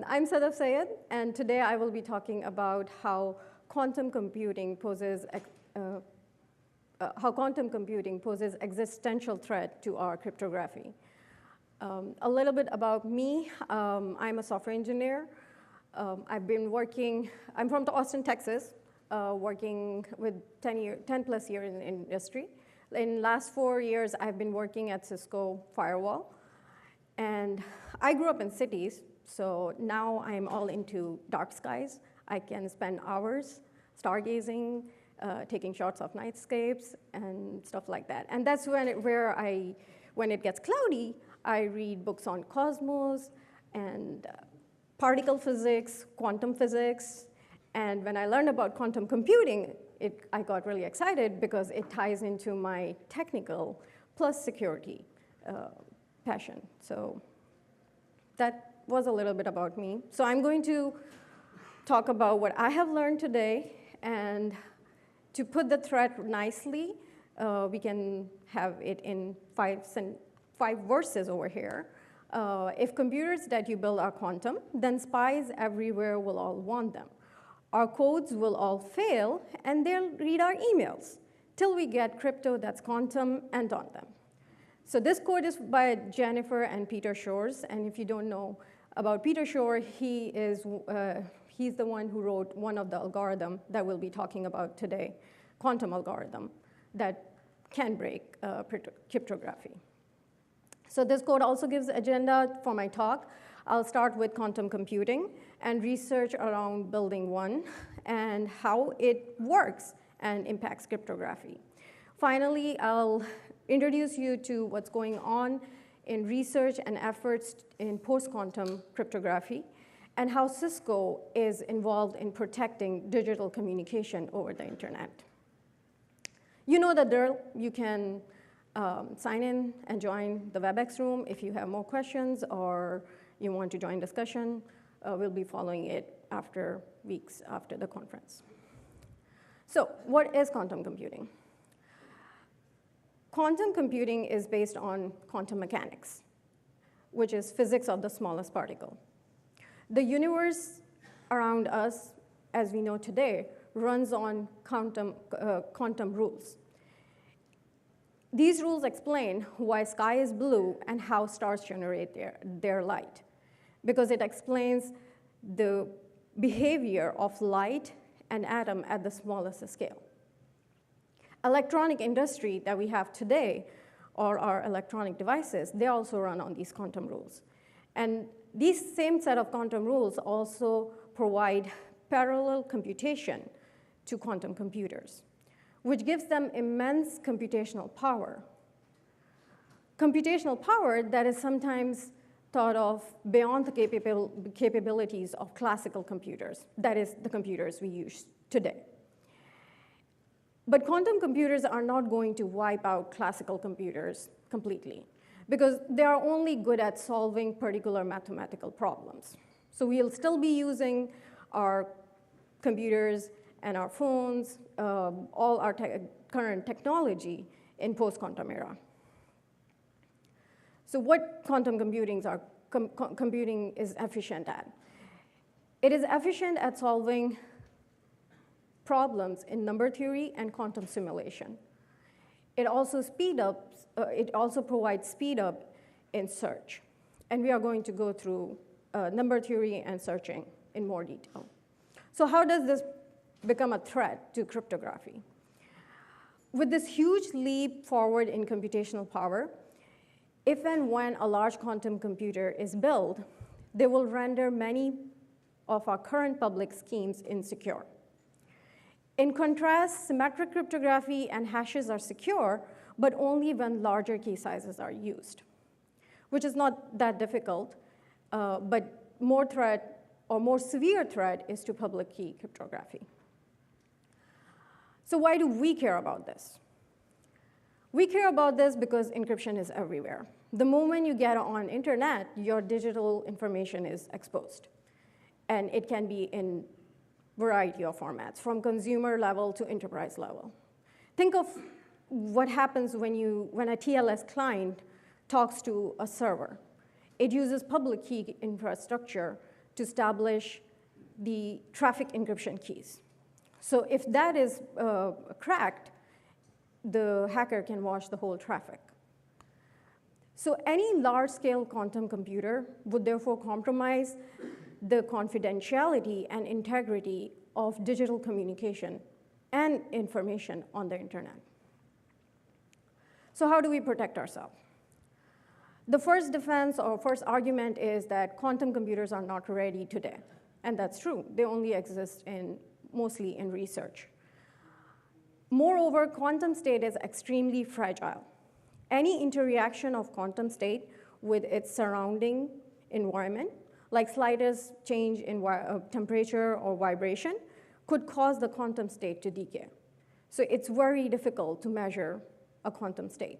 I'm Sadaf Sayed, and today I will be talking about how quantum computing poses existential threat to our cryptography. A little bit about me. I'm a software engineer. I'm from Austin, Texas, working with 10 plus years in the industry. In the last 4 years, I've been working at Cisco Firewall. And I grew up in cities, so now I'm all into dark skies. I can spend hours stargazing, taking shots of nightscapes, and stuff like that. And that's when it gets cloudy, I read books on cosmos and particle physics, quantum physics. And when I learned about quantum computing, I got really excited because it ties into my technical plus security passion. So that was a little bit about me. So I'm going to talk about what I have learned today, and to put the threat nicely, we can have it in five verses over here. If computers that you build are quantum, then spies everywhere will all want them. Our codes will all fail, and they'll read our emails till we get crypto that's quantum and on them. So this quote is by Jennifer and Peter Shores, and if you don't know about Peter Shore, he's the one who wrote one of the algorithm that we'll be talking about today, quantum algorithm, that can break cryptography. So this quote also gives agenda for my talk. I'll start with quantum computing and research around building one and how it works and impacts cryptography. Finally, I'll introduce you to what's going on in research and efforts in post-quantum cryptography and how Cisco is involved in protecting digital communication over the internet. You know the drill. You can sign in and join the WebEx room if you have more questions or you want to join discussion. We'll be following it after weeks after the conference. So what is quantum computing? Quantum computing is based on quantum mechanics, which is physics of the smallest particle. The universe around us, as we know today, runs on quantum rules. These rules explain why sky is blue and how stars generate their light, because it explains the behavior of light and atom at the smallest scale. Electronic industry that we have today, or our electronic devices, they also run on these quantum rules. And these same set of quantum rules also provide parallel computation to quantum computers, which gives them immense computational power. Computational power that is sometimes thought of beyond the capabilities of classical computers, that is, the computers we use today. But quantum computers are not going to wipe out classical computers completely, because they are only good at solving particular mathematical problems. So we'll still be using our computers and our phones, all our current technology in post-quantum era. So what quantum computing is efficient at? It is efficient at solving problems in number theory and quantum simulation. It also provides speed up in search. And we are going to go through number theory and searching in more detail. So how does this become a threat to cryptography? With this huge leap forward in computational power, if and when a large quantum computer is built, they will render many of our current public schemes insecure. In contrast, symmetric cryptography and hashes are secure, but only when larger key sizes are used, which is not that difficult, but more severe threat is to public key cryptography. So why do we care about this? We care about this because encryption is everywhere. The moment you get on internet, your digital information is exposed. And it can be in variety of formats, from consumer level to enterprise level. Think of what happens when a TLS client talks to a server. It uses public key infrastructure to establish the traffic encryption keys. So if that is cracked, the hacker can watch the whole traffic. So any large-scale quantum computer would therefore compromise the confidentiality and integrity of digital communication and information on the internet. So how do we protect ourselves? The first defense or first argument is that quantum computers are not ready today. And that's true. They only exist mostly in research. Moreover, quantum state is extremely fragile. Any interaction of quantum state with its surrounding environment, like slightest change in temperature or vibration, could cause the quantum state to decay. So it's very difficult to measure a quantum state.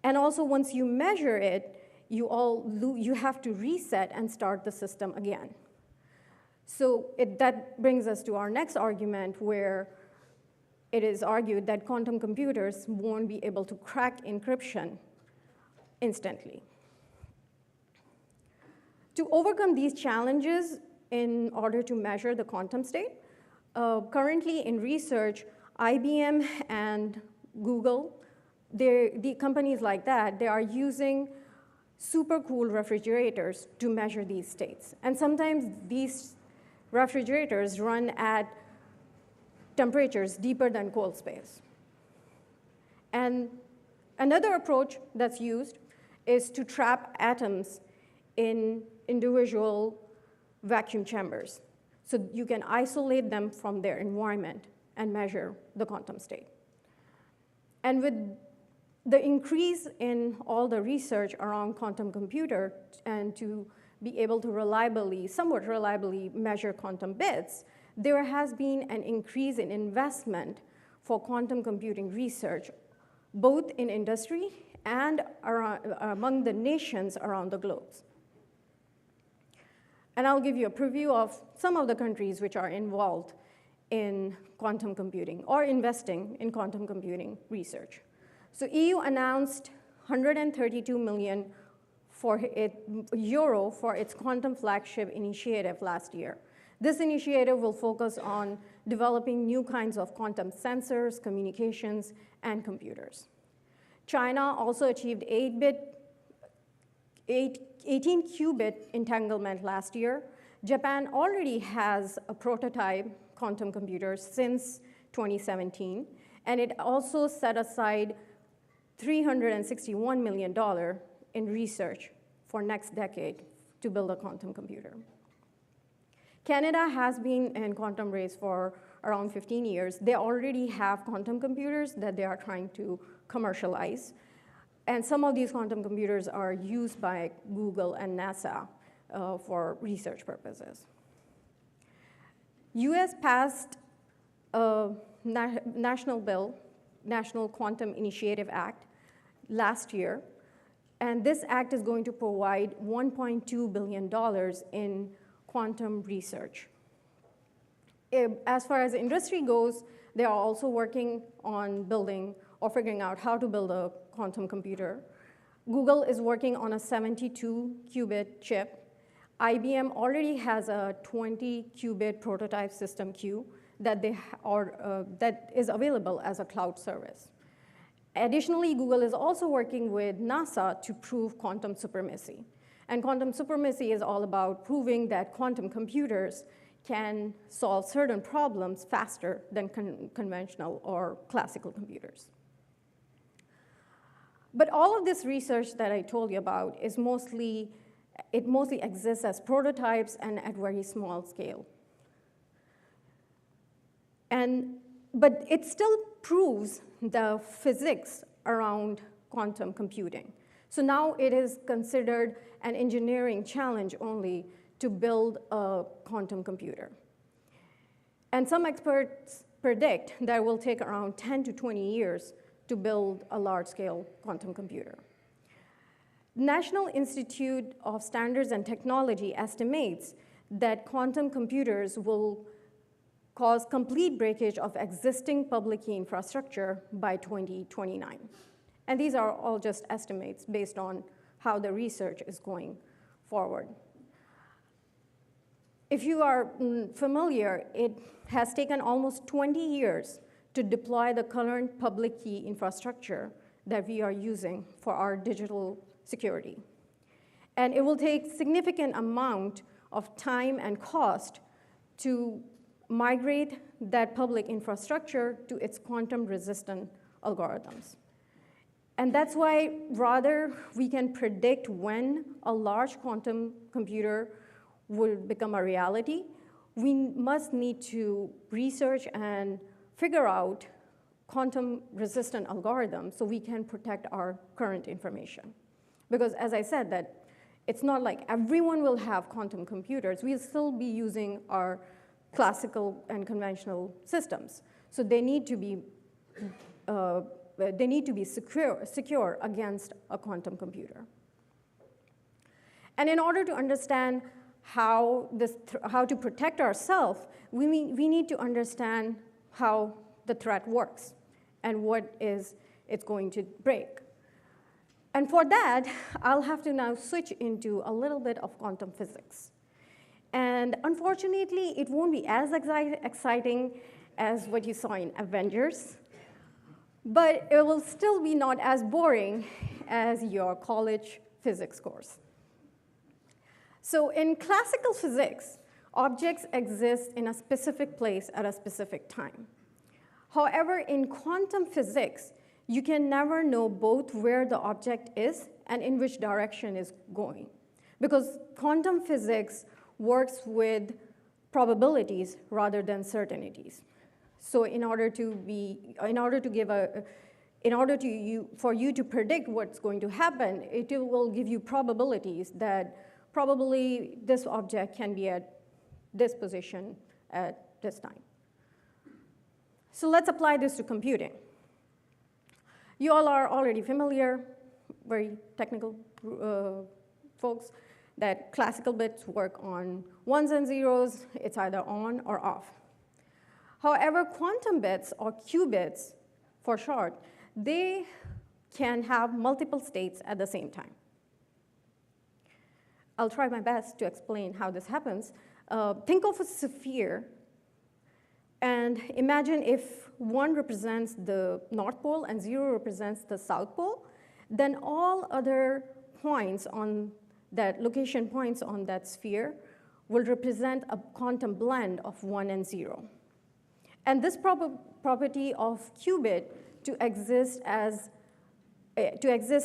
And also, once you measure it, you have to reset and start the system again. So that brings us to our next argument, where it is argued that quantum computers won't be able to crack encryption instantly. To overcome these challenges in order to measure the quantum state, currently in research, IBM and Google, the companies like that, they are using super cool refrigerators to measure these states. And sometimes these refrigerators run at temperatures deeper than cold space. And another approach that's used is to trap atoms in individual vacuum chambers. So you can isolate them from their environment and measure the quantum state. And with the increase in all the research around quantum computer and to be able to somewhat reliably measure quantum bits, there has been an increase in investment for quantum computing research, both in industry and among the nations around the globe. And I'll give you a preview of some of the countries which are involved in quantum computing or investing in quantum computing research. So EU announced 132 million euro for its quantum flagship initiative last year. This initiative will focus on developing new kinds of quantum sensors, communications, and computers. China also achieved 18-qubit entanglement last year. Japan already has a prototype quantum computer since 2017, and it also set aside $361 million in research for next decade to build a quantum computer. Canada has been in quantum race for around 15 years. They already have quantum computers that they are trying to commercialize. And some of these quantum computers are used by Google and NASA for research purposes. US passed a national bill, National Quantum Initiative Act, last year. And this act is going to provide $1.2 billion in quantum research. As far as the industry goes, they are also working on building or figuring out how to build a quantum computer. Google is working on a 72-qubit chip. IBM already has a 20-qubit prototype system Q that is available as a cloud service. Additionally, Google is also working with NASA to prove quantum supremacy. And quantum supremacy is all about proving that quantum computers can solve certain problems faster than conventional or classical computers. But all of this research that I told you about is mostly exists as prototypes and at very small scale. But it still proves the physics around quantum computing. So now it is considered an engineering challenge only to build a quantum computer. And some experts predict that it will take around 10 to 20 years to build a large-scale quantum computer. National Institute of Standards and Technology estimates that quantum computers will cause complete breakage of existing public key infrastructure by 2029. And these are all just estimates based on how the research is going forward. if you are familiar, it has taken almost 20 years to deploy the current public key infrastructure that we are using for our digital security. And it will take significant amount of time and cost to migrate that public infrastructure to its quantum-resistant algorithms. And that's why rather we can predict when a large quantum computer will become a reality, we must need to research and figure out quantum-resistant algorithms so we can protect our current information. Because as I said, that it's not like everyone will have quantum computers. We'll still be using our classical and conventional systems. So they need to be secure against a quantum computer. And in order to understand how to protect ourselves, we need to understand how the threat works and what it's going to break. And for that, I'll have to now switch into a little bit of quantum physics. And unfortunately, it won't be as exciting as what you saw in Avengers, but it will still be not as boring as your college physics course. So in classical physics, objects exist in a specific place at a specific time. However, in quantum physics, you can never know both where the object is and in which direction it's going, because quantum physics works with probabilities rather than certainties. So for you to predict what's going to happen, it will give you probabilities that probably this object can be at this position at this time. So let's apply this to computing. You all are already familiar, very technical folks, that classical bits work on ones and zeros. It's either on or off. However, quantum bits, or qubits for short, they can have multiple states at the same time. I'll try my best to explain how this happens. Think of a sphere, and imagine if 1 represents the North Pole and 0 represents the South Pole, then all other points on that location points on that sphere will represent a quantum blend of 1 and 0. And this property of qubit to exist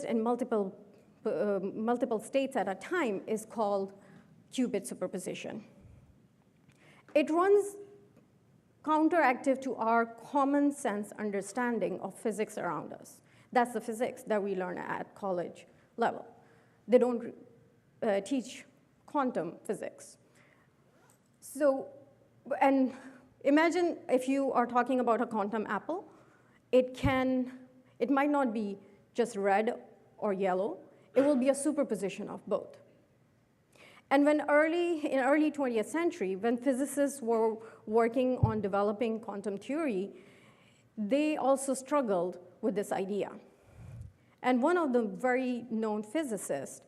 in multiple states at a time is called qubit superposition. It runs counteractive to our common sense understanding of physics around us. That's the physics that we learn at college level. They don't teach quantum physics. So, and imagine if you are talking about a quantum apple, it might not be just red or yellow. It will be a superposition of both. And in early 20th century, when physicists were working on developing quantum theory, they also struggled with this idea. And one of the very known physicists,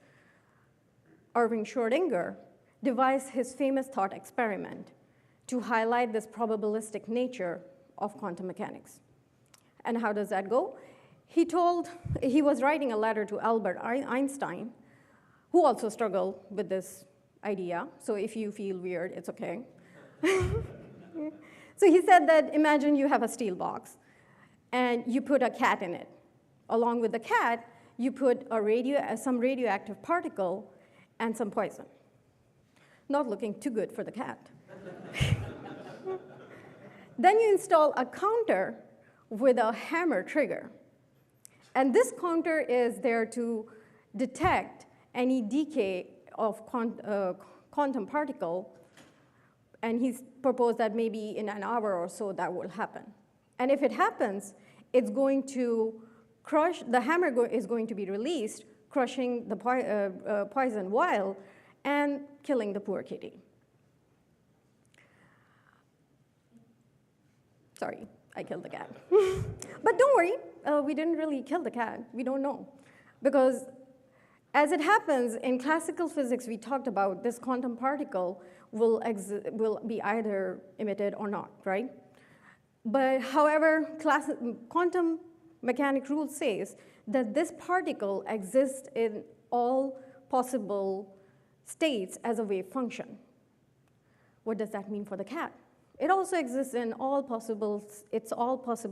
Erwin Schrödinger, devised his famous thought experiment to highlight this probabilistic nature of quantum mechanics. And how does that go? He was writing a letter to Albert Einstein, who also struggled with this idea. So if you feel weird, it's okay. So he said that imagine you have a steel box, and you put a cat in it. Along with the cat, you put some radioactive particle and some poison. Not looking too good for the cat. Then you install a counter with a hammer trigger. And this counter is there to detect any decay of quantum particle. And he's proposed that maybe in an hour or so that will happen. And if it happens, it's going to crush, the hammer is going to be released, crushing the poison vial and killing the poor kitty. Sorry, I killed the cat. But don't worry, we didn't really kill the cat. We don't know. Because As it happens, in classical physics, we talked about this quantum particle will be either emitted or not, right? But however, quantum mechanics rule says that this particle exists in all possible states as a wave function. What does that mean for the cat? It also exists in all possible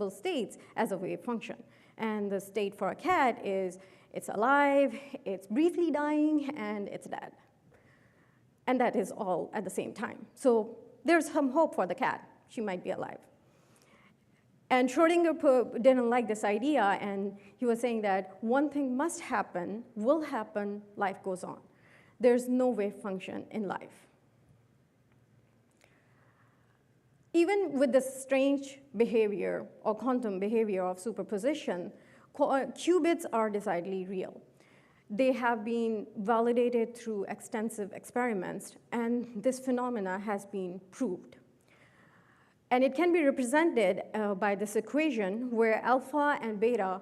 states as a wave function. And the state for a cat is it's alive, it's briefly dying, and it's dead. And that is all at the same time. So there's some hope for the cat. She might be alive. And Schrödinger didn't like this idea, and he was saying that one thing must happen, will happen, life goes on. There's no wave function in life. Even with this strange behavior or quantum behavior of superposition, qubits are decidedly real. They have been validated through extensive experiments, and this phenomena has been proved. And it can be represented by this equation where alpha and beta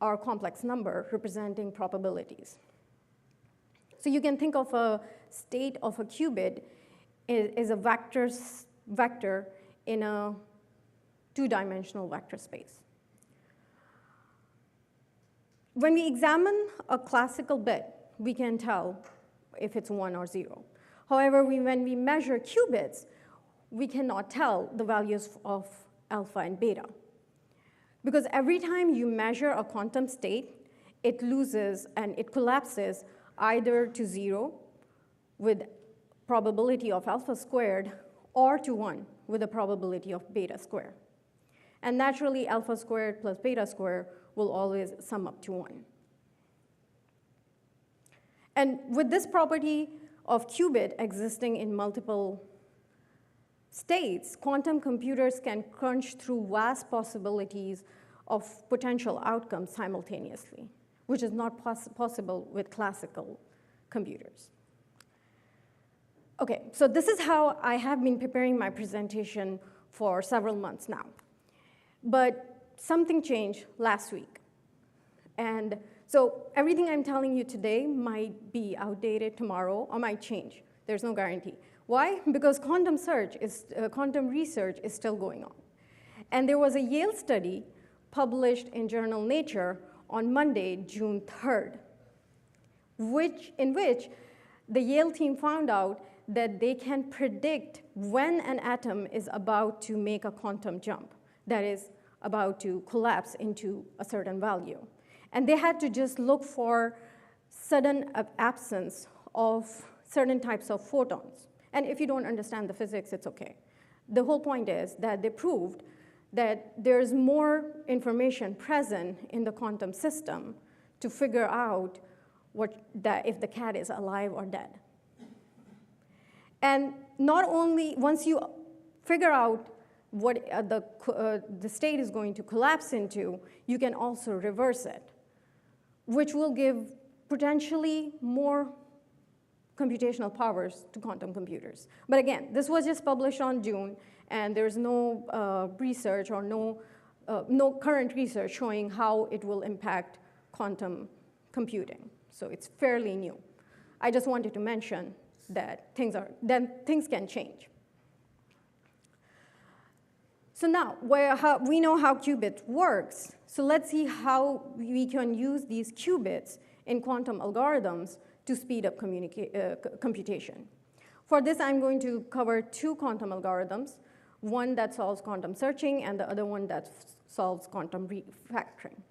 are complex numbers representing probabilities. So you can think of a state of a qubit as a vector in a two-dimensional vector space. When we examine a classical bit, we can tell if it's 1 or 0. However, when we measure qubits, we cannot tell the values of alpha and beta. Because every time you measure a quantum state, it loses and it collapses either to 0 with probability of alpha squared or to 1 with a probability of beta squared. And naturally, alpha squared plus beta squared will always sum up to 1. And with this property of qubit existing in multiple states, quantum computers can crunch through vast possibilities of potential outcomes simultaneously, which is not possible with classical computers. Okay, so this is how I have been preparing my presentation for several months now. But something changed last week. And so everything I'm telling you today might be outdated tomorrow or might change. There's no guarantee. Why? Because quantum research is still going on. And there was a Yale study published in journal Nature on Monday, June 3rd, in which the Yale team found out that they can predict when an atom is about to make a quantum jump, that is, about to collapse into a certain value. And they had to just look for sudden absence of certain types of photons. And if you don't understand the physics, it's okay. The whole point is that they proved that there's more information present in the quantum system to figure out if the cat is alive or dead. And not only, once you figure out what the state is going to collapse into, you can also reverse it, which will give potentially more computational powers to quantum computers. But again, this was just published on June, and there's no research or no current research showing how it will impact quantum computing. So it's fairly new. I just wanted to mention that things can change. So now, we know how qubit works. So let's see how we can use these qubits in quantum algorithms to speed up computation. For this, I'm going to cover two quantum algorithms, one that solves quantum searching and the other one that solves quantum refactoring.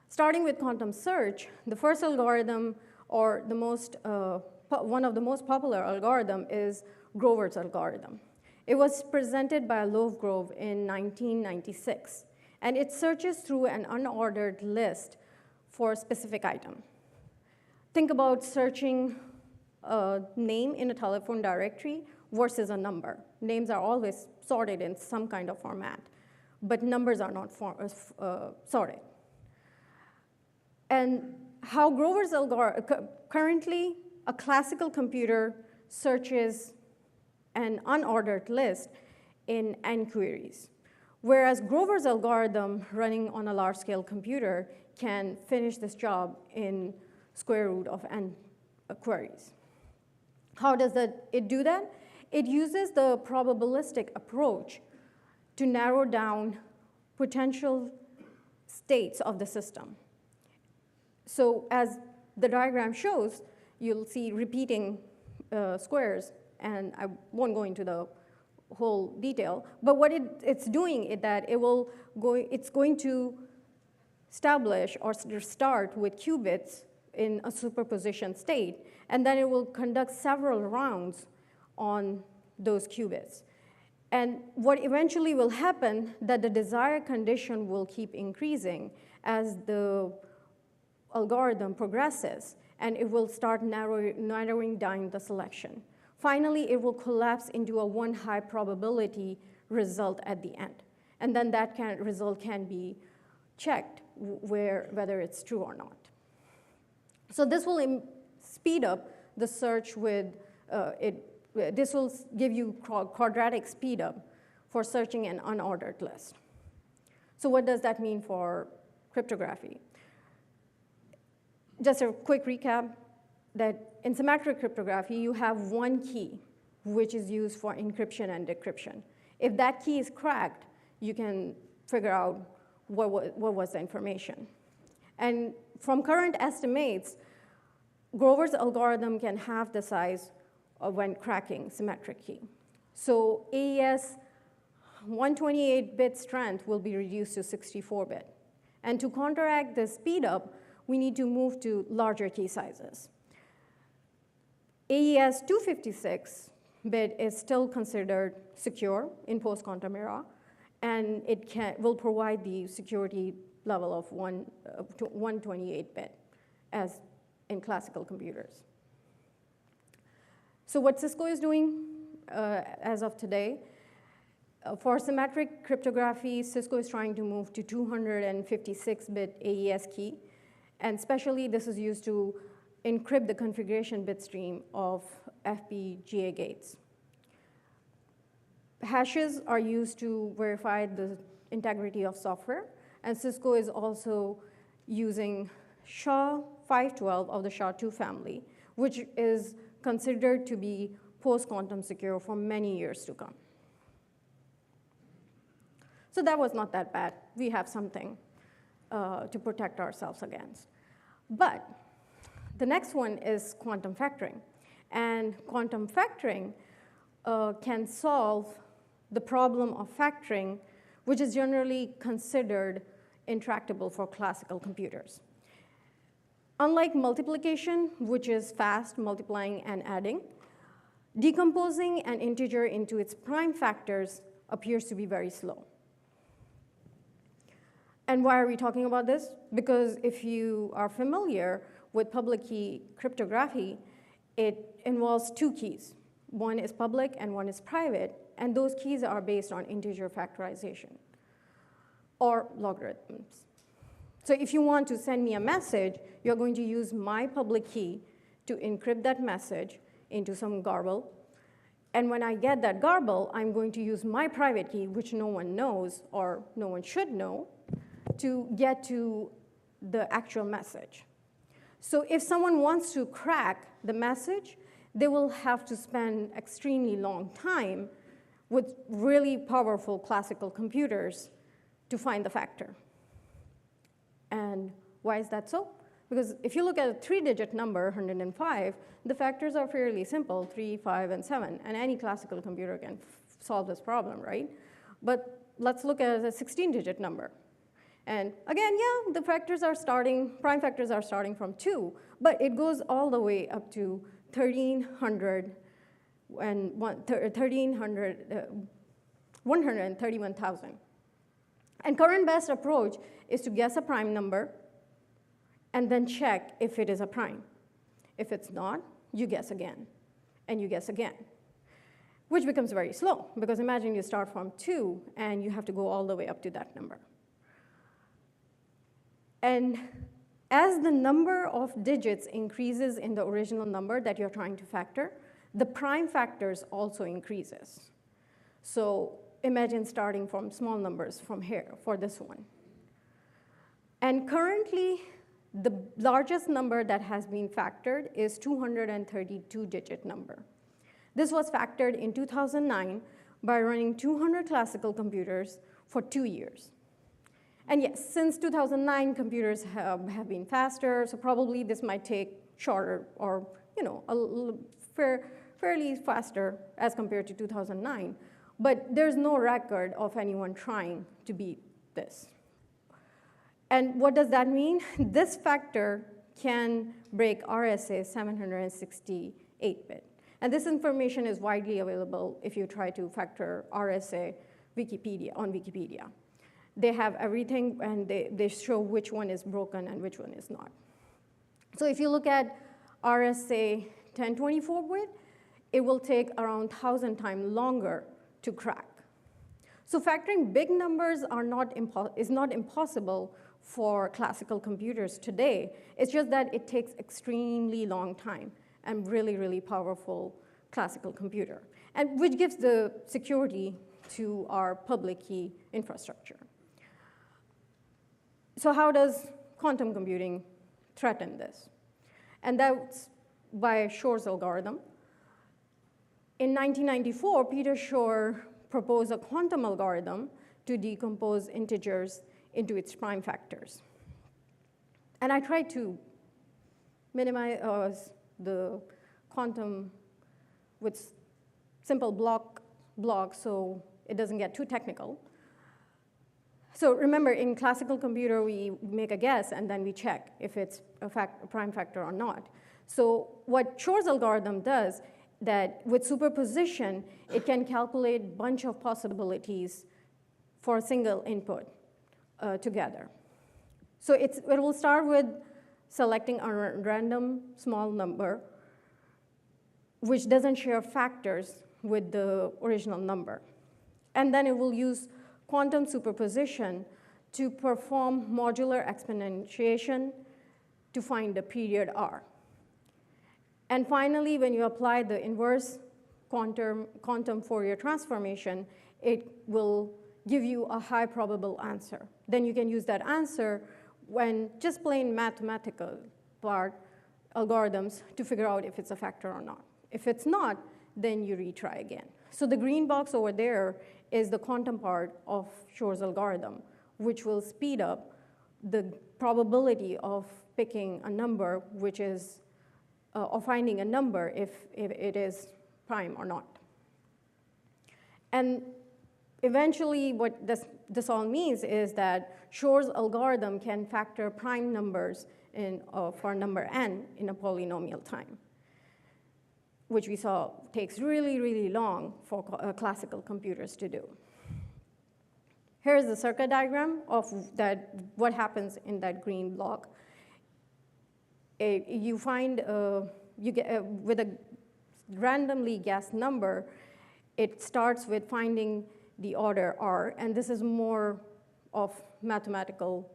Starting with quantum search, the first algorithm, or one of the most popular algorithm, is Grover's algorithm. It was presented by Lovegrove in 1996, and it searches through an unordered list for a specific item. Think about searching a name in a telephone directory versus a number. Names are always sorted in some kind of format, but numbers are not sorted. And how Grover's algorithm, currently a classical computer searches an unordered list in n queries, whereas Grover's algorithm running on a large-scale computer can finish this job in square root of n queries. How does it do that? It uses the probabilistic approach to narrow down potential states of the system. So as the diagram shows, you'll see repeating squares, and I won't go into the whole detail, but what it's doing is that it's going to establish or start with qubits in a superposition state, and then it will conduct several rounds on those qubits. And what eventually will happen, that the desired condition will keep increasing as the algorithm progresses, and it will start narrowing down the selection. Finally, it will collapse into a one high probability result at the end. And then that result can be checked whether it's true or not. So this will speed up the search with this will give you quadratic speed up for searching an unordered list. So what does that mean for cryptography? Just a quick recap, that in symmetric cryptography, you have one key, which is used for encryption and decryption. If that key is cracked, you can figure out what was the information. And from current estimates, Grover's algorithm can halve the size of when cracking symmetric key. So AES 128-bit strength will be reduced to 64-bit. And to counteract the speed up, we need to move to larger key sizes. AES 256-bit is still considered secure in post-quantum era, and it will provide the security level of 128-bit as in classical computers. So what Cisco is doing as of today, for symmetric cryptography, Cisco is trying to move to 256-bit AES key, and especially this is used to encrypt the configuration bit stream of FPGA gates. Hashes are used to verify the integrity of software, and Cisco is also using SHA-512 of the SHA-2 family, which is considered to be post-quantum secure for many years to come. So that was not that bad. We have something to protect ourselves against. But the next one is quantum factoring. And quantum factoring can solve the problem of factoring, which is generally considered intractable for classical computers. Unlike multiplication, which is fast multiplying and adding, decomposing an integer into its prime factors appears to be very slow. And why are we talking about this? Because if you are familiar with public key cryptography, it involves two keys. One is public and one is private, and those keys are based on integer factorization or logarithms. So if you want to send me a message, you're going to use my public key to encrypt that message into some garble. And when I get that garble, I'm going to use my private key, which no one knows or no one should know, to get to the actual message. So if someone wants to crack the message, they will have to spend extremely long time with really powerful classical computers to find the factor. And why is that so? Because if you look at a three-digit number, 105, the factors are fairly simple, 3, 5, and 7. And any classical computer can solve this problem, right? But let's look at a 16-digit number. And again, yeah, the factors are starting, prime factors are starting from 2, but it goes all the way up to 1,300 and 131,000. And current best approach is to guess a prime number and then check if it is a prime. If it's not, you guess again, and you guess again, which becomes very slow, because imagine you start from 2 and you have to go all the way up to that number. And as the number of digits increases in the original number that you're trying to factor, the prime factors also increases. So imagine starting from small numbers from here for this one. And currently, The largest number that has been factored is 232-digit number. This was factored in 2009 by running 200 classical computers for 2 years. And yes, since 2009, computers have been faster, so probably this might take shorter or fairly faster as compared to 2009. But there's no record of anyone trying to beat this. And what does that mean? This factor can break RSA 768-bit. And this information is widely available if you try to factor RSA on Wikipedia. They have everything, and they show which one is broken and which one is not. So if you look at RSA 1024-bit, it will take around 1,000 times longer to crack. So factoring big numbers is not impossible for classical computers today. It's just that it takes extremely long time and really, really powerful classical computer, and which gives the security to our public key infrastructure. So how does quantum computing threaten this? And that's by Shor's algorithm. In 1994, Peter Shor proposed a quantum algorithm to decompose integers into its prime factors. And I tried to minimize the quantum with simple blocks so it doesn't get too technical. So remember, in classical computer, we make a guess, and then we check if it's a prime factor or not. So what Shor's algorithm does, that with superposition, it can calculate a bunch of possibilities for a single input together. So it will start with selecting a random small number, which doesn't share factors with the original number. And then it will use quantum superposition to perform modular exponentiation to find the period R. And finally, when you apply the inverse quantum Fourier transformation, it will give you a high probable answer. Then you can use that answer when just plain mathematical algorithms to figure out if it's a factor or not. If it's not, then you retry again. So the green box over there is the quantum part of Shor's algorithm, which will speed up the probability of picking a number, which is, or finding a number if it is prime or not. And eventually, what this all means is that Shor's algorithm can factor prime numbers for number n in a polynomial time, which we saw takes really, really long for classical computers to do. Here's the circuit diagram of what happens in that green block. You find, with a randomly guessed number, it starts with finding the order R, and this is more of mathematical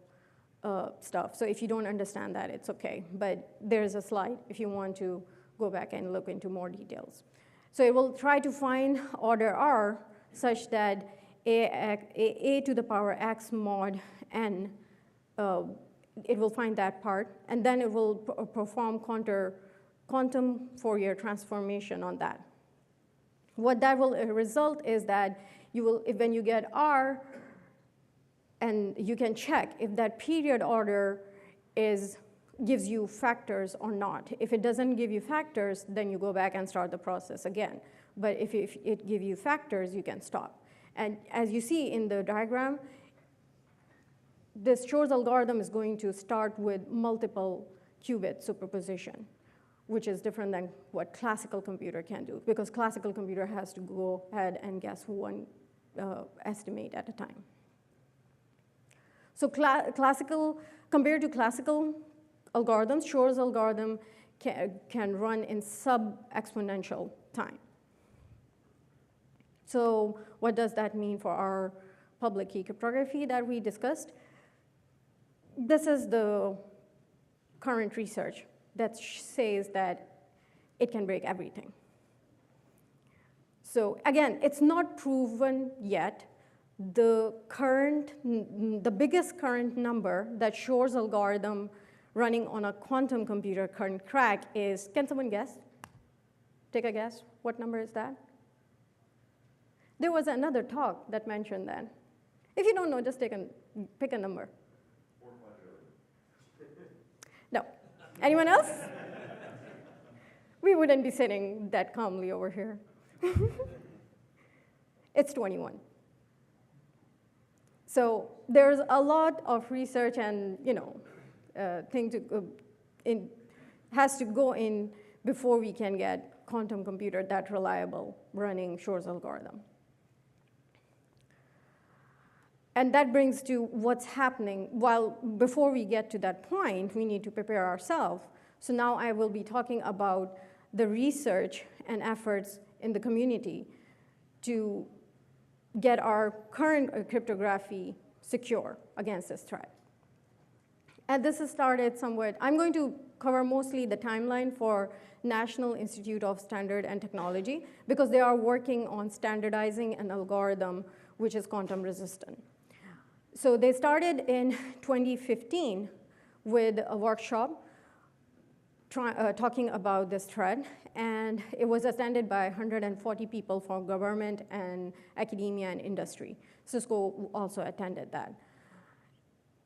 stuff. So if you don't understand that, it's okay. But there's a slide if you want to go back and look into more details. So it will try to find order R such that a to the power x mod n, it will find that part, and then it will perform quantum Fourier transformation on that. What that will result is that when you get R, and you can check if that period order gives you factors or not. If it doesn't give you factors, then you go back and start the process again. But if it gives you factors, you can stop. And as you see in the diagram, this Shor's algorithm is going to start with multiple qubit superposition, which is different than what classical computer can do, because classical computer has to go ahead and guess one estimate at a time. So compared to classical algorithms, Shor's algorithm can run in sub-exponential time. So what does that mean for our public key cryptography that we discussed? This is the current research that says that it can break everything. So again, it's not proven yet. The biggest current number that Shor's algorithm running on a quantum computer can crack is, can someone guess? Take a guess. What number is that? There was another talk that mentioned that. If you don't know, just pick a number. 4 or 5 billion. No. Anyone else? We wouldn't be sitting that calmly over here. It's 21. So there's a lot of research and has to go in before we can get quantum computer that reliable running Shor's algorithm. And that brings to what's happening. Before we get to that point, we need to prepare ourselves. So now I will be talking about the research and efforts in the community to get our current cryptography secure against this threat. And this has started somewhat. I'm going to cover mostly the timeline for National Institute of Standard and Technology, because they are working on standardizing an algorithm which is quantum resistant. So they started in 2015 with a workshop talking about this threat, and it was attended by 140 people from government and academia and industry. Cisco also attended that.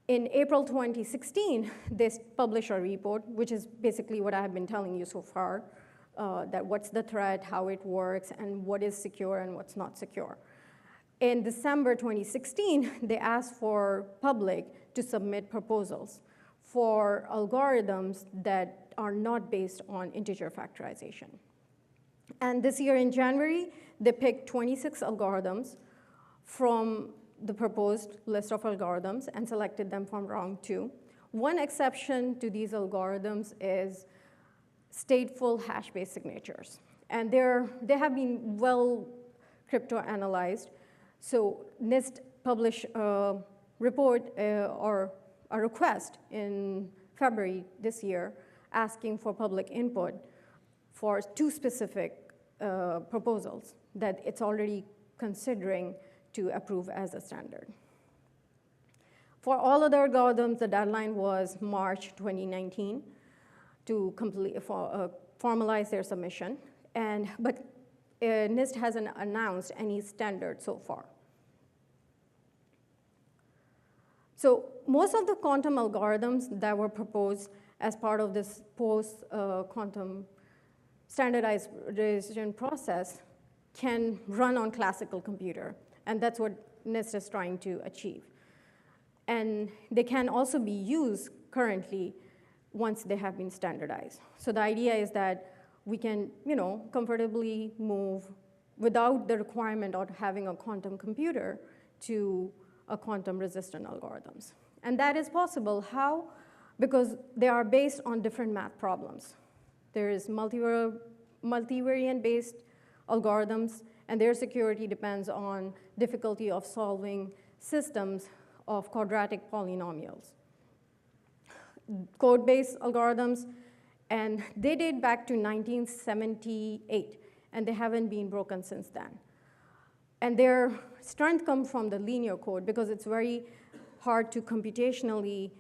In April 2016, they published a report, which is basically what I have been telling you so far, that what's the threat, how it works, and what is secure and what's not secure. In December 2016, they asked for public to submit proposals for algorithms that are not based on integer factorization. And this year in January, they picked 26 algorithms from the proposed list of algorithms and selected them from round 2. One exception to these algorithms is stateful hash-based signatures. And they have been well crypto-analyzed. So NIST published a report or a request in February this year asking for public input for 2 specific proposals that it's already considering to approve as a standard. For all other algorithms, the deadline was March 2019 to formalize their submission. But NIST hasn't announced any standard so far. So most of the quantum algorithms that were proposed as part of this post-quantum standardization process can run on classical computer, and that's what NIST is trying to achieve. And they can also be used currently once they have been standardized. So the idea is that we can, comfortably move without the requirement of having a quantum computer to a quantum-resistant algorithms. And that is possible. How? Because they are based on different math problems. There is multivariate-based algorithms, and their security depends on difficulty of solving systems of quadratic polynomials. Code-based algorithms, and they date back to 1978, and they haven't been broken since then. And their strength comes from the linear code, because it's very hard to computationally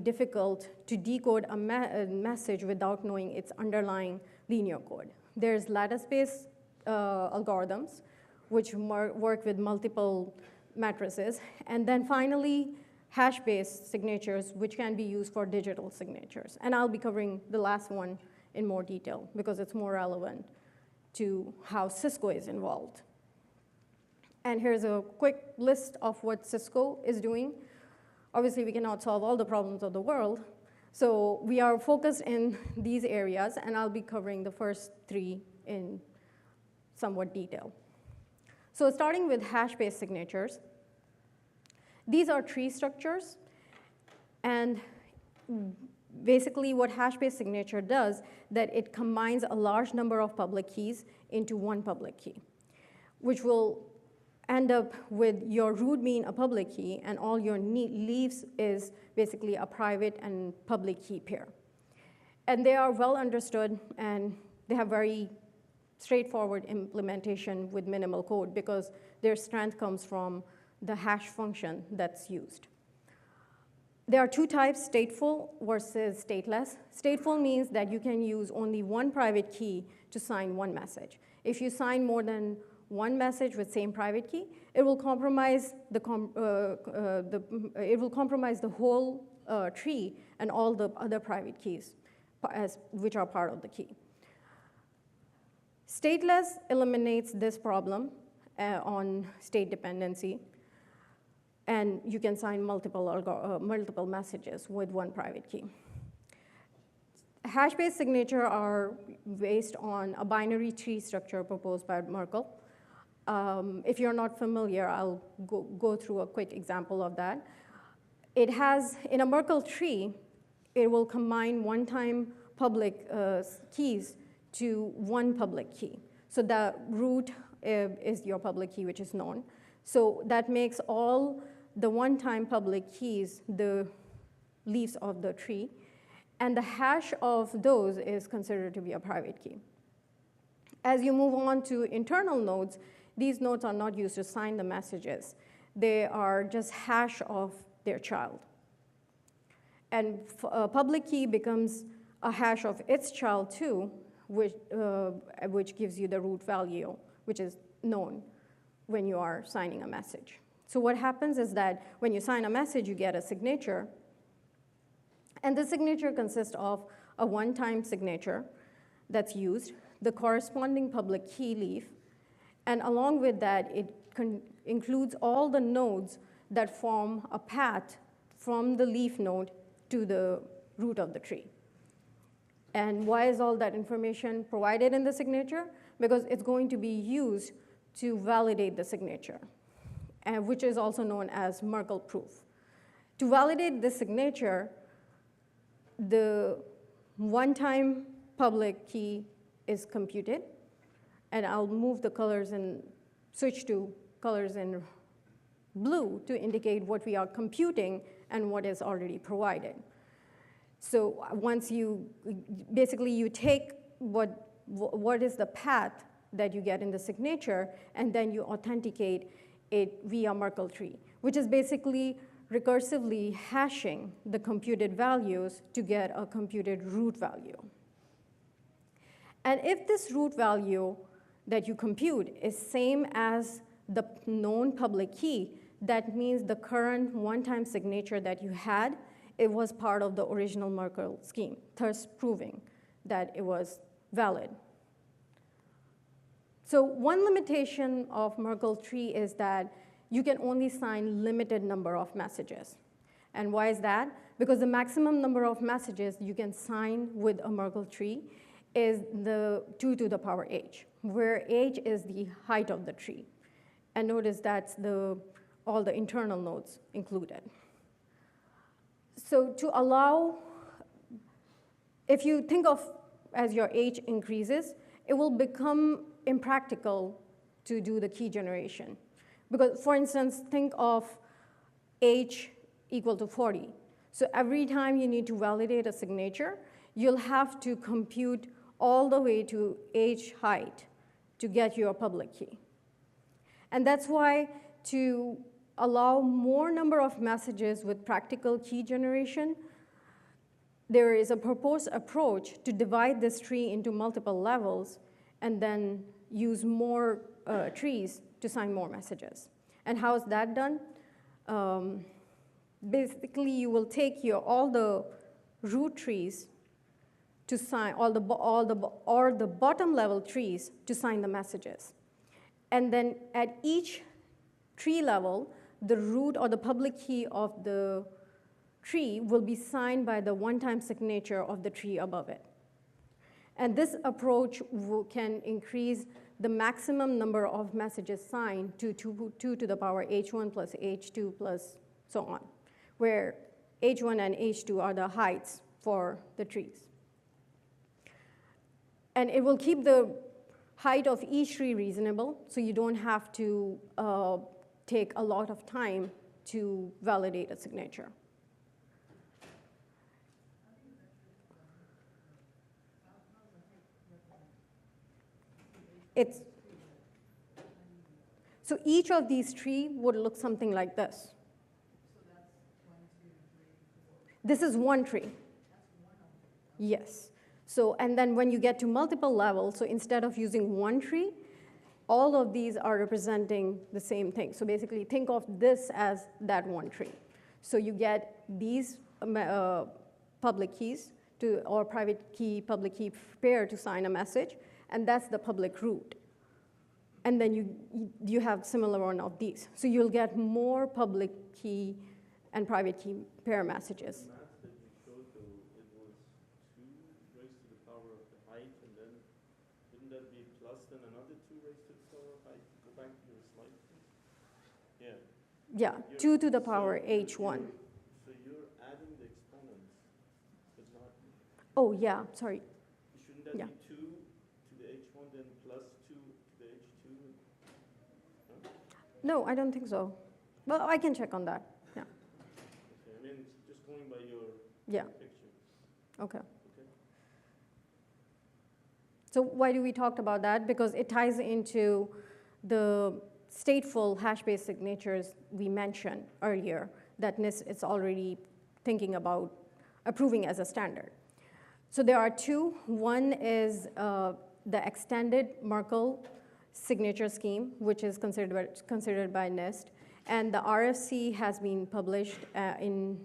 difficult to decode a message without knowing its underlying linear code. There's lattice-based algorithms, which work with multiple matrices. And then finally, hash-based signatures, which can be used for digital signatures. And I'll be covering the last one in more detail, because it's more relevant to how Cisco is involved. And here's a quick list of what Cisco is doing. Obviously, we cannot solve all the problems of the world. So we are focused in these areas, and I'll be covering the first 3 in somewhat detail. So starting with hash-based signatures, these are tree structures. And basically, what hash-based signature does, that it combines a large number of public keys into one public key, which will end up with your root being a public key, and all your leaves is basically a private and public key pair. And they are well understood, and they have very straightforward implementation with minimal code, because their strength comes from the hash function that's used. There are two types, stateful versus stateless. Stateful means that you can use only one private key to sign one message. If you sign more than one message with same private key, it will compromise the whole tree and all the other private keys which are part of the key. Stateless eliminates this problem on state dependency, and you can sign multiple messages with one private key. Hash-based signatures are based on a binary tree structure proposed by Merkle. If you're not familiar, I'll go through a quick example of that. It has, in a Merkle tree, it will combine one-time public keys to one public key. So the root is your public key, which is known. So that makes all the one-time public keys the leaves of the tree, and the hash of those is considered to be a private key. As you move on to internal nodes, these nodes are not used to sign the messages. They are just hash of their child. And a public key becomes a hash of its child too, which gives you the root value, which is known when you are signing a message. So what happens is that when you sign a message, you get a signature. And the signature consists of a one-time signature that's used, the corresponding public key leaf, and along with that, it includes all the nodes that form a path from the leaf node to the root of the tree. And why is all that information provided in the signature? Because it's going to be used to validate the signature, which is also known as Merkle proof. To validate this signature, the one-time public key is computed, and I'll move the colors and switch to colors in blue to indicate what we are computing and what is already provided. So once you take what is the path that you get in the signature, and then you authenticate it via Merkle tree, which is basically recursively hashing the computed values to get a computed root value. And if this root value that you compute is same as the known public key, that means the current one-time signature that you had, it was part of the original Merkle scheme, thus proving that it was valid. So one limitation of Merkle tree is that you can only sign limited number of messages. And why is that? Because the maximum number of messages you can sign with a Merkle tree is the 2 to the power h, where h is the height of the tree. And notice that's all the internal nodes included. So to allow, if you think of as your h increases, it will become impractical to do the key generation. Because, for instance, think of h equal to 40. So every time you need to validate a signature, you'll have to compute all the way to h height to get your public key. And that's why to allow more number of messages with practical key generation, there is a proposed approach to divide this tree into multiple levels and then use more trees to sign more messages. And how is that done? Basically, you will take all the root trees to sign, or the bottom level trees to sign the messages. And then at each tree level, the root or the public key of the tree will be signed by the one-time signature of the tree above it. And this approach can increase the maximum number of messages signed to 2 to the power h1 plus h2 plus so on, where h1 and h2 are the heights for the trees. And it will keep the height of each tree reasonable, so you don't have to take a lot of time to validate a signature. So each of these trees would look something like this. This is one tree. Yes. So, and then when you get to multiple levels, so instead of using one tree, all of these are representing the same thing. So basically, think of this as that one tree. So you get these public keys to, or private key, public key pair to sign a message, and that's the public root. And then you have similar one of these. So you'll get more public key and private key pair messages. The math that you showed, though, it was 2 raised to the power of the height, and then wouldn't that be plus then another 2 raised to the power of height? Go back to your slide, please. Yeah. Yeah, 2 to the power h1. So you're adding the exponents, but not. Oh, yeah, sorry. Shouldn't that be 2 to the h1, then plus 2 to the h2? No, I don't think so. Well, I can check on that. Yeah. Okay, I mean, just going by your picture. Okay. So why do we talk about that? Because it ties into the stateful hash-based signatures we mentioned earlier that NIST is already thinking about approving as a standard. So there are 2. One is the extended Merkle signature scheme, which is considered by NIST. And the RFC has been published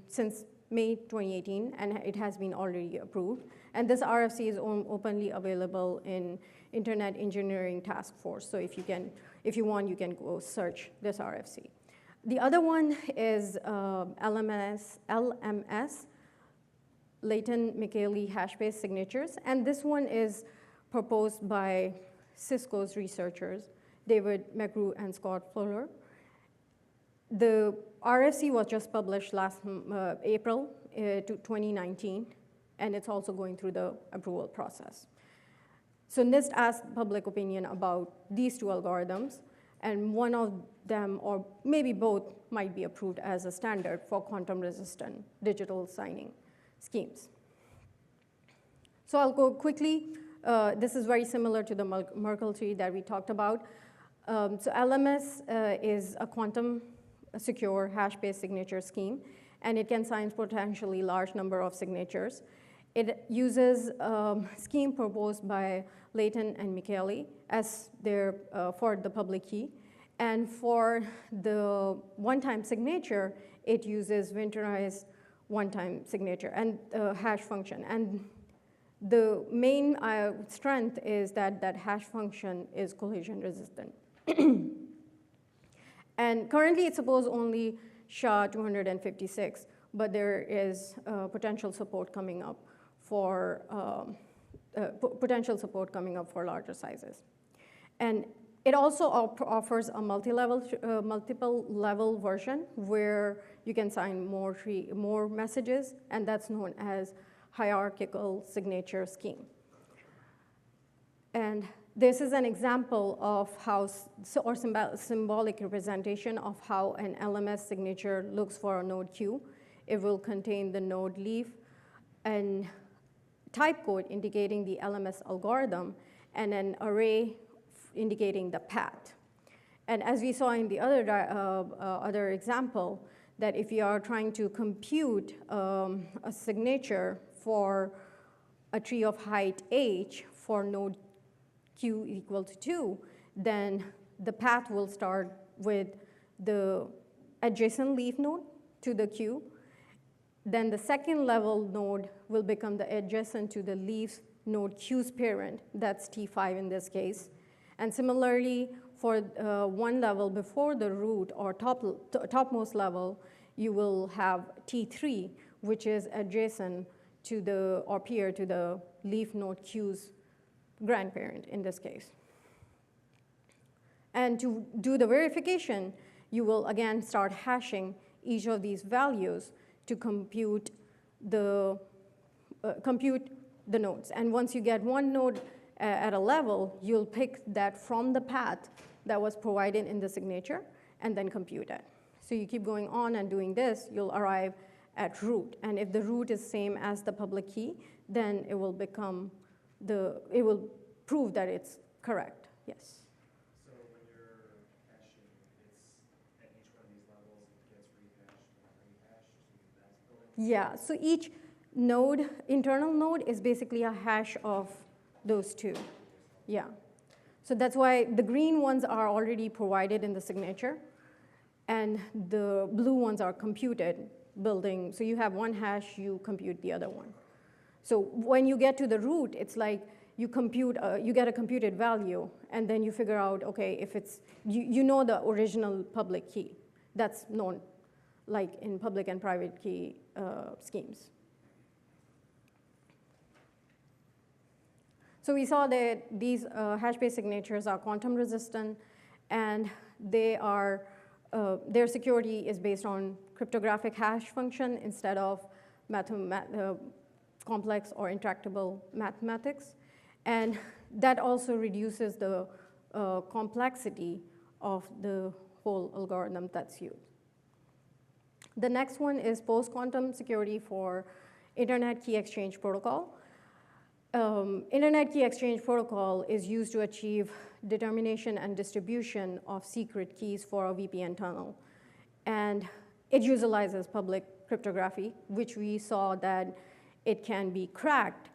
since May 2018, and it has been already approved. And this RFC is openly available in Internet Engineering Task Force. So if you want, you can go search this RFC. The other one is LMS, latent Michaeli hash-based signatures. And this one is proposed by Cisco's researchers, David McGrew and Scott Fuller. The RFC was just published last April 2019, and it's also going through the approval process. So NIST asked public opinion about these 2 algorithms, and one of them, or maybe both, might be approved as a standard for quantum-resistant digital signing schemes. So I'll go quickly. This is very similar to the Merkle tree that we talked about. So LMS is a quantum secure hash-based signature scheme, and it can sign potentially large number of signatures. It uses a scheme proposed by Layton and Michaeli as for the public key. And for the one-time signature, it uses winterized one-time signature and hash function. And the main strength is that hash function is collision resistant. And currently it supports only SHA-256, but there is potential support coming up for larger sizes. And it also offers a multiple level version where you can sign more messages, and that's known as hierarchical signature scheme. And this is an example of how, or symbolic representation of how an LMS signature looks for a node Q. It will contain the node leaf and type code indicating the LMS algorithm, and an array indicating the path. And as we saw in the other example, that if you are trying to compute a signature for a tree of height h for node Q equal to 2, then the path will start with the adjacent leaf node to the Q. Then the second level node will become the adjacent to the leaf node Q's parent. That's T5 in this case. And similarly, for one level before the root or topmost level, you will have T3, which is adjacent to the, or peer to the leaf node Q's grandparent in this case. And to do the verification, you will again start hashing each of these values to compute the nodes. And once you get one node at a level, you'll pick that from the path that was provided in the signature and then compute it. So you keep going on and doing this, you'll arrive at root. And if the root is same as the public key, then it will become it will prove that it's correct. Yes. So when you're hashing, it's at each one of these levels, it gets rehashed and rehashed, so that's building Yeah, so each node, internal node, is basically a hash of those two. Yeah. So that's why the green ones are already provided in the signature, and the blue ones are computed building. So you have one hash, you compute the other one. So when you get to the root, it's like you compute, you get a computed value, and then you figure out, okay, if it's, you know the original public key. That's known, like in public and private key schemes. So we saw that these hash-based signatures are quantum resistant, and they are, their security is based on cryptographic hash function instead of complex or intractable mathematics. And that also reduces the complexity of the whole algorithm that's used. The next one is post-quantum security for Internet Key Exchange Protocol. Internet Key Exchange Protocol is used to achieve determination and distribution of secret keys for a VPN tunnel. And it utilizes public cryptography, which we saw that it can be cracked.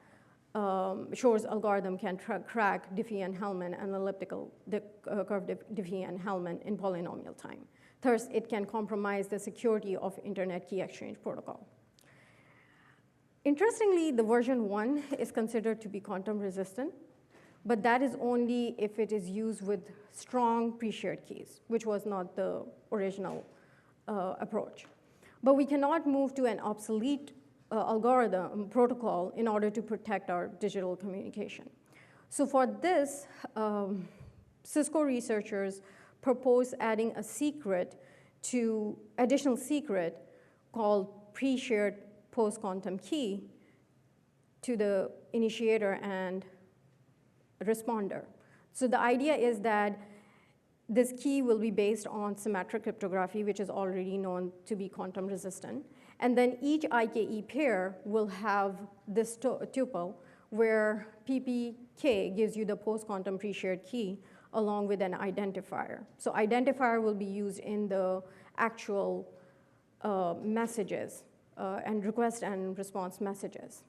Shor's algorithm can crack Diffie-Hellman and elliptical curve Diffie-Hellman in polynomial time. Thus, it can compromise the security of Internet Key Exchange Protocol. Interestingly, the version 1 is considered to be quantum resistant, but that is only if it is used with strong pre-shared keys, which was not the original approach. But we cannot move to an obsolete algorithm protocol in order to protect our digital communication. So for this, Cisco researchers proposed adding a additional secret called pre-shared post-quantum key to the initiator and responder. So the idea is that this key will be based on symmetric cryptography, which is already known to be quantum resistant. And then each IKE pair will have this tuple where PPK gives you the post-quantum pre-shared key along with an identifier. So identifier will be used in the actual messages and request and response messages.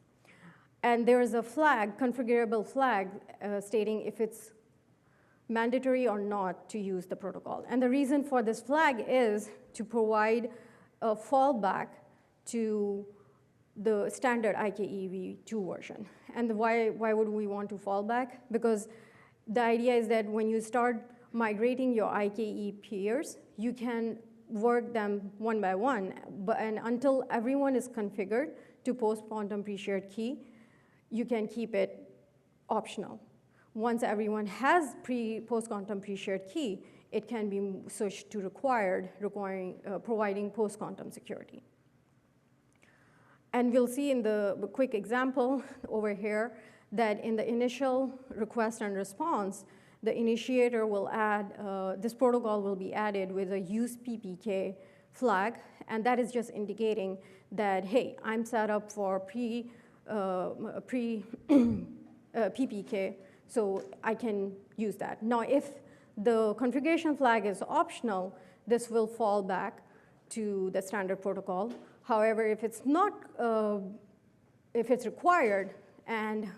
And there is a flag, configurable flag, stating if it's mandatory or not to use the protocol. And the reason for this flag is to provide a fallback to the standard IKEv2 version. And why would we want to fall back? Because the idea is that when you start migrating your IKE peers, you can work them one by one, and until everyone is configured to post-quantum pre-shared key, you can keep it optional. Once everyone has post-quantum pre-shared key, it can be switched to required, providing post-quantum security. And we'll see in the quick example over here that in the initial request and response, the initiator will add, this protocol will be added with a use PPK flag, and that is just indicating that, hey, I'm set up for PPK, so I can use that. Now, if the configuration flag is optional, this will fall back to the standard protocol. However, if it's not, if it's required and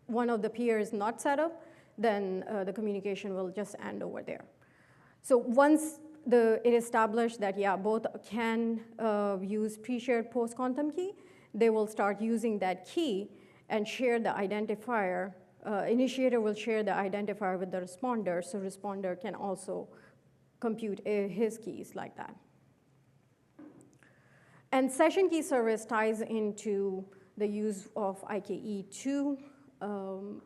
one of the peers is not set up, then the communication will just end over there. So once it is established that, yeah, both can use pre-shared post-quantum key, they will start using that key and share the identifier. Initiator will share the identifier with the responder, so responder can also compute his keys like that. And session key service ties into the use of IKE2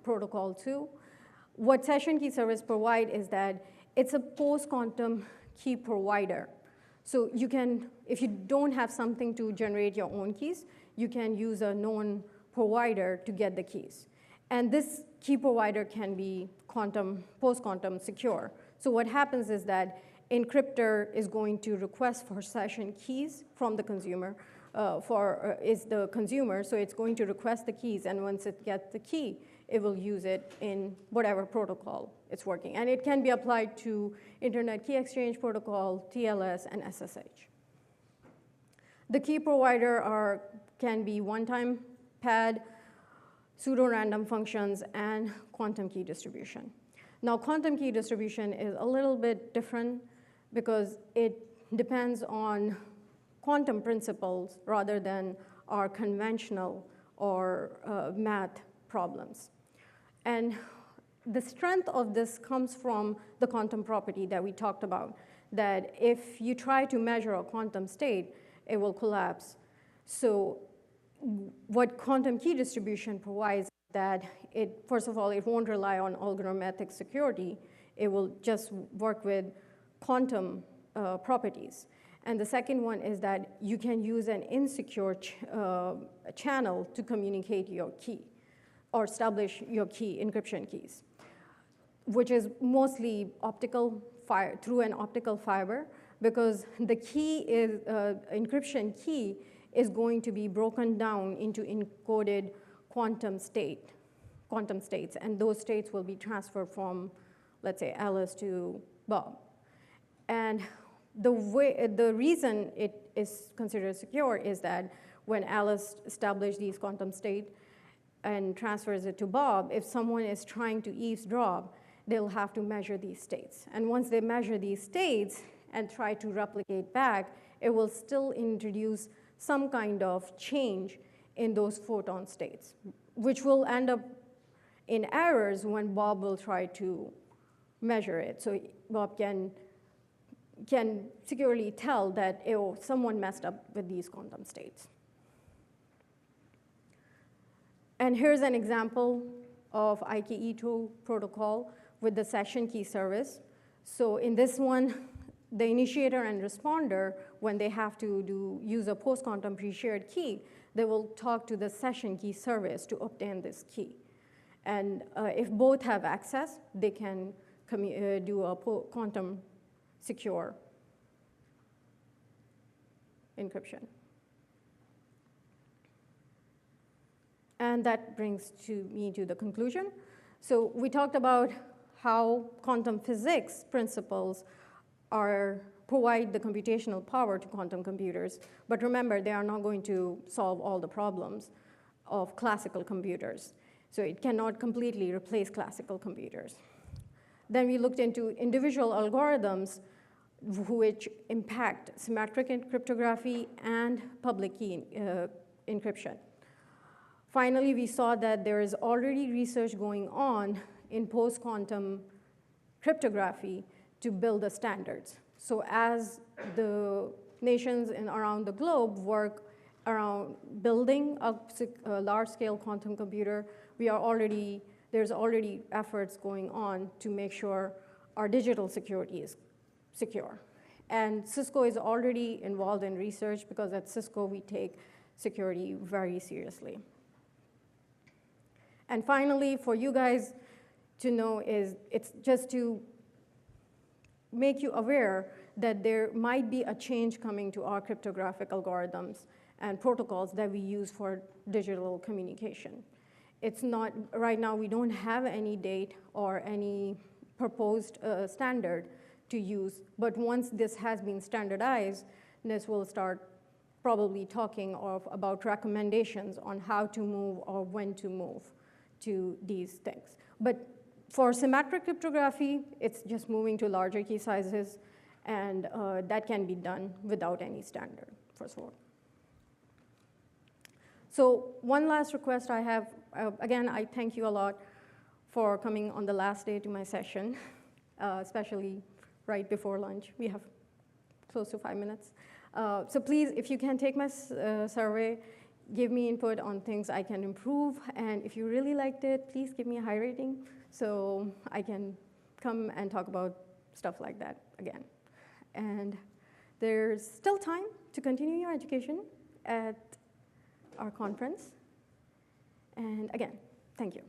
protocol 2. What session key service provide is that it's a post-quantum key provider. So you can, if you don't have something to generate your own keys, you can use a known provider to get the keys. And this key provider can be post-quantum secure. So what happens is that encryptor is going to request for session keys from the consumer, is the consumer, so it's going to request the keys, and once it gets the key, it will use it in whatever protocol it's working. And it can be applied to Internet Key Exchange Protocol, TLS, and SSH. The key provider can be one-time pad, pseudo-random functions, and quantum key distribution. Now, quantum key distribution is a little bit different because it depends on quantum principles rather than our conventional or math problems. And the strength of this comes from the quantum property that we talked about, that if you try to measure a quantum state, it will collapse. So what quantum key distribution provides that first of all, it won't rely on algorithmic security. It will just work with quantum properties. And the second one is that you can use an insecure channel to communicate your key or establish your key, encryption keys, which is mostly through an optical fiber, because the key is, encryption key is going to be broken down into encoded quantum states, and those states will be transferred from, let's say, Alice to Bob. And the reason it is considered secure is that when Alice establishes these quantum states and transfers it to Bob, if someone is trying to eavesdrop, they'll have to measure these states. And once they measure these states and try to replicate back, it will still introduce some kind of change in those photon states, which will end up in errors when Bob will try to measure it. So Bob can securely tell that someone messed up with these quantum states. And here's an example of IKE2 protocol with the session key service. So in this one, the initiator and responder, when they have to use a post-quantum pre-shared key, they will talk to the session key service to obtain this key. And if both have access, they can do a quantum secure encryption. And that brings me to the conclusion. So we talked about how quantum physics principles provide the computational power to quantum computers. But remember, they are not going to solve all the problems of classical computers. So it cannot completely replace classical computers. Then we looked into individual algorithms which impact symmetric cryptography and public key encryption. Finally, we saw that there is already research going on in post-quantum cryptography to build the standards. So as the nations around the globe work around building a large-scale quantum computer, there's already efforts going on to make sure our digital security is secure. And Cisco is already involved in research, because at Cisco we take security very seriously. And finally, for you guys to know, it's just to make you aware that there might be a change coming to our cryptographic algorithms and protocols that we use for digital communication. It's not, right now we don't have any date or any proposed standard to use, but once this has been standardized, NIST will start probably talking about recommendations on how to move or when to move to these things. But for symmetric cryptography, it's just moving to larger key sizes, and that can be done without any standard for sure. So one last request I have, again, I thank you a lot for coming on the last day to my session, especially right before lunch. We have close to 5 minutes. So please, if you can take my survey, give me input on things I can improve, and if you really liked it, please give me a high rating so I can come and talk about stuff like that again. And there's still time to continue your education at our conference. And again, thank you.